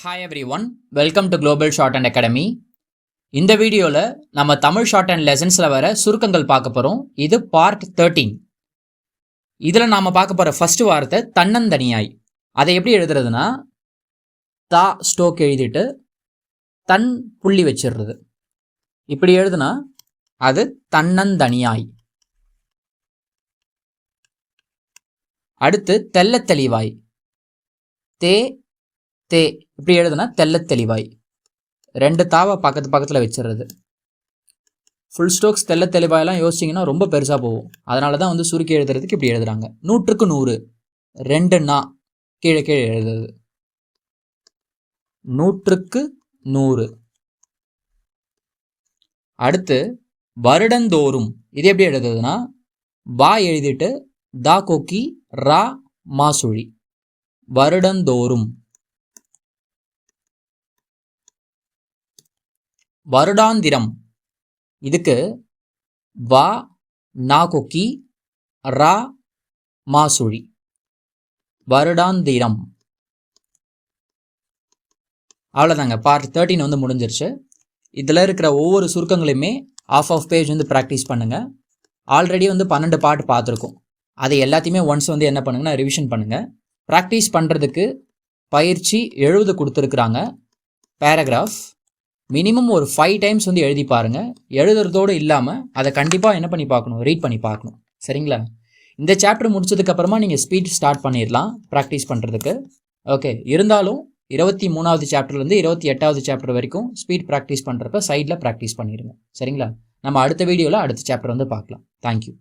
Hi everyone, welcome to Global Shorthand Academy. இந்த வீடியோவில் நம்ம தமிழ் ஷார்ட்ஹேண்ட் லெசன்ஸில் வர சுருக்கங்கள் பார்க்க போகிறோம். இது பார்ட் 13. இதில் நாம் பார்க்க போகிற ஃபர்ஸ்ட் வார்த்தை தன்னந்தனியாய். அதை எப்படி எழுதுறதுன்னா தா ஸ்டோக் எழுதிட்டு தன் புள்ளி வச்சிடுறது. இப்படி எழுதுனா அது தன்னந்தனியாய். அடுத்து தெள்ளத் தெளிவாய். தே தே இப்படி எழுதுனா தெள்ளத் தெளிவாய். ரெண்டு தாவை பக்கத்தில் வச்சிடுறது. ஃபுல் ஸ்டோக்ஸ் தெள்ளத் தெளிவாயெல்லாம் யோசிச்சிங்கன்னா ரொம்ப பெருசாக போகும். அதனால தான் சுருக்கி எழுதுறதுக்கு இப்படி எழுதுறாங்க. 100க்கு 100 2 நா கீழே கீழே எழுதுறது. 100க்கு 100. அடுத்து வருடந்தோறும். இது எப்படி எழுதுறதுன்னா பா எழுதிட்டு தா கொக்கி ரா மாசுழி. வருடந்தோறும். வருடாந்திரம். இதுக்கு வா நா கொக்கி ரா மாசுழி. வருடாந்திரம். அவ்வளோதாங்க, பார்ட் 13 முடிஞ்சிருச்சு. இதில் இருக்கிற ஒவ்வொரு சுருக்கங்களையுமே ஆஃப் பேஜ் ப்ராக்டிஸ் பண்ணுங்கள். ஆல்ரெடி 12 பார்ட் பார்த்துருக்கோம். அதை எல்லாத்தையுமே ஒன்ஸ் என்ன பண்ணுங்கன்னா ரிவிஷன் பண்ணுங்கள். ப்ராக்டிஸ் பண்ணுறதுக்கு பயிற்சி 70 கொடுத்துருக்குறாங்க. பேராகிராஃப் மினிமம் ஒரு 5 டைம்ஸ் எழுதி பாருங்கள். எழுதுறதோடு இல்லாமல் அதை கண்டிப்பாக என்ன பண்ணி பார்க்கணும், ரீட் பண்ணி பார்க்கணும். சரிங்களா? இந்த சாப்டர் முடிச்சதுக்கப்புறமா நீங்கள் ஸ்பீட் ஸ்டார்ட் பண்ணிடலாம் ப்ராக்டிஸ் பண்ணுறதுக்கு. ஓகே, இருந்தாலும் 23வது சாப்டர்லேருந்து 28வது சாப்டர் வரைக்கும் ஸ்பீட் ப்ராக்டிஸ் பண்ணுறப்ப சைடில் ப்ராக்டிஸ் பண்ணிடுங்க. சரிங்களா? நம்ம அடுத்த வீடியோவில் அடுத்த சாப்டர் பார்க்கலாம். தேங்க்யூ.